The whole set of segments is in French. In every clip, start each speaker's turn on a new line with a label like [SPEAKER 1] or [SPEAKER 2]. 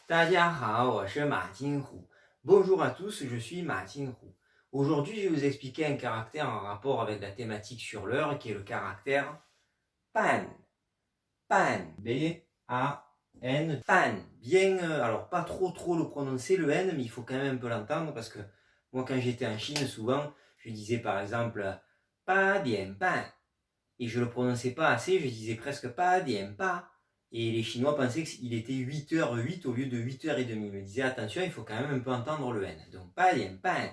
[SPEAKER 1] 大家好，我是马金虎. Bonjour à tous, je suis Ma Jinhu. Aujourd'hui, je vais vous expliquer un caractère en rapport avec la thématique sur l'heure qui est le caractère pan. Pan. B-A-N. Pan. Bien, alors pas trop le prononcer le N, mais il faut quand même un peu l'entendre parce que moi, quand j'étais en Chine, souvent, je disais par exemple pas bien pan. Et je le prononçais pas assez, je disais presque pas bien pas. Et les Chinois pensaient qu'il était 8h08 au lieu de 8h30. Ils me disaient attention, il faut quand même un peu entendre le N. Donc pas bien, pan,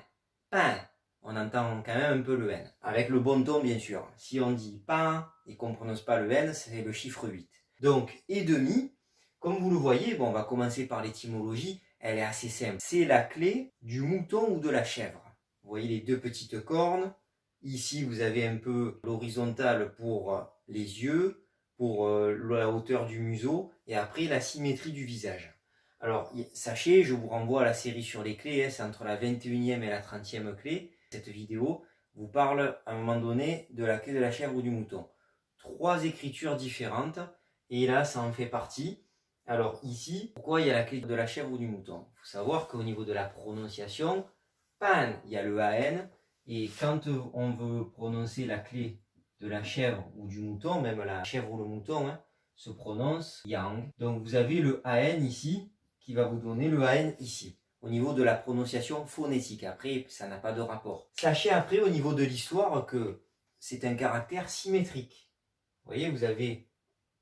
[SPEAKER 1] pan. On entend quand même un peu le N. Avec le bon ton, bien sûr. Si on dit pan et qu'on ne prononce pas le N, c'est le chiffre 8. Donc, et demi, comme vous le voyez, bon, on va commencer par l'étymologie. Elle est assez simple. C'est la clé du mouton ou de la chèvre. Vous voyez les deux petites cornes. Ici, vous avez un peu l'horizontale pour les yeux, pour la hauteur du museau, et après la symétrie du visage. Alors, sachez, je vous renvoie à la série sur les clés, c'est entre la 21e et la 30e clé. Cette vidéo vous parle à un moment donné de la clé de la chèvre ou du mouton. 3 écritures différentes, et là, ça en fait partie. Alors ici, pourquoi il y a la clé de la chèvre ou du mouton? Il faut savoir qu'au niveau de la prononciation, pan, il y a le AN, et quand on veut prononcer la clé de la chèvre ou du mouton, même la chèvre ou le mouton, se prononce yang. Donc vous avez le AN ici, qui va vous donner le AN ici, au niveau de la prononciation phonétique. Après, ça n'a pas de rapport. Sachez après, au niveau de l'histoire, que c'est un caractère symétrique. Vous voyez, vous avez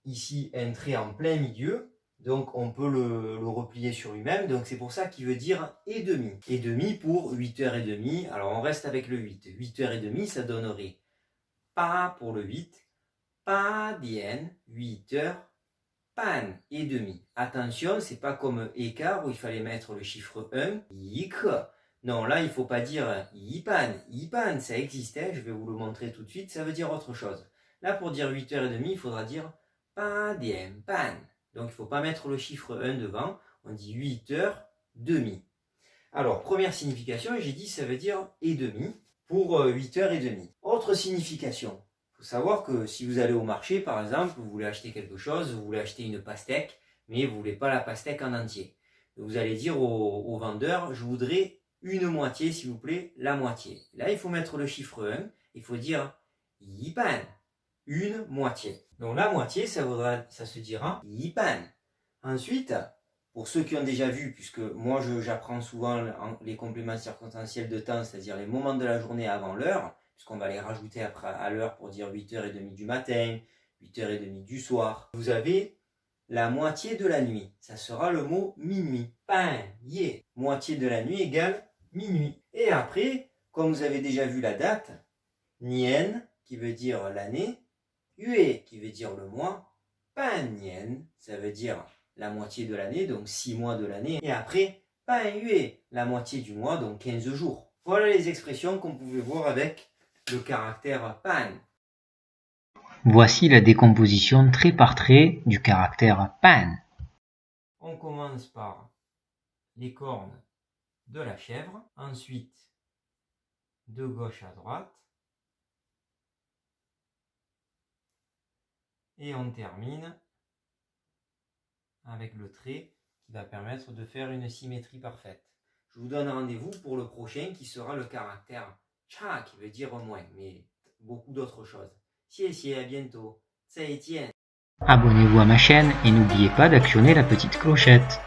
[SPEAKER 1] ici un trait en plein milieu, donc on peut le replier sur lui-même, donc c'est pour ça qu'il veut dire et demi. Et demi pour 8h30, alors on reste avec le 8. 8h30, ça donnerait pas pour le 8, pas bien, 8h, pan, et demi. Attention, c'est pas comme écart où il fallait mettre le chiffre 1, yik. Non, là il faut pas dire yipan, ça existait, je vais vous le montrer tout de suite, ça veut dire autre chose. Là pour dire 8h30, il faudra dire pas bien, pan. Donc il ne faut pas mettre le chiffre 1 devant, on dit 8h30. Alors, première signification, j'ai dit ça veut dire et demi pour 8h30. Autre signification, il faut savoir que si vous allez au marché, par exemple, vous voulez acheter quelque chose, vous voulez acheter une pastèque, mais vous ne voulez pas la pastèque en entier. Vous allez dire au vendeur, je voudrais une moitié, s'il vous plaît, la moitié. Là, il faut mettre le chiffre 1, il faut dire yipan, une moitié. Donc la moitié, ça se dira yipan. Ensuite, pour ceux qui ont déjà vu, puisque moi j'apprends souvent les compléments circonstanciels de temps, c'est-à-dire les moments de la journée avant l'heure, puisqu'on va les rajouter après à l'heure pour dire 8h30 du matin, 8h30 du soir. Vous avez la moitié de la nuit. Ça sera le mot minuit. Pan, ye. Moitié de la nuit égale minuit. Et après, comme vous avez déjà vu la date, nien, qui veut dire l'année, yue, qui veut dire le mois, pan nien, ça veut dire la moitié de l'année, donc 6 mois de l'année, et après, pan yue, la moitié du mois, donc 15 jours. Voilà les expressions qu'on pouvait voir avec le caractère pan.
[SPEAKER 2] Voici la décomposition trait par trait du caractère pan.
[SPEAKER 1] On commence par les cornes de la chèvre, ensuite de gauche à droite, et on termine avec le trait qui va permettre de faire une symétrie parfaite. Je vous donne rendez-vous pour le prochain qui sera le caractère cha qui veut dire moins, mais beaucoup d'autres choses. À bientôt. 再见.
[SPEAKER 2] Abonnez-vous à ma chaîne et n'oubliez pas d'actionner la petite clochette.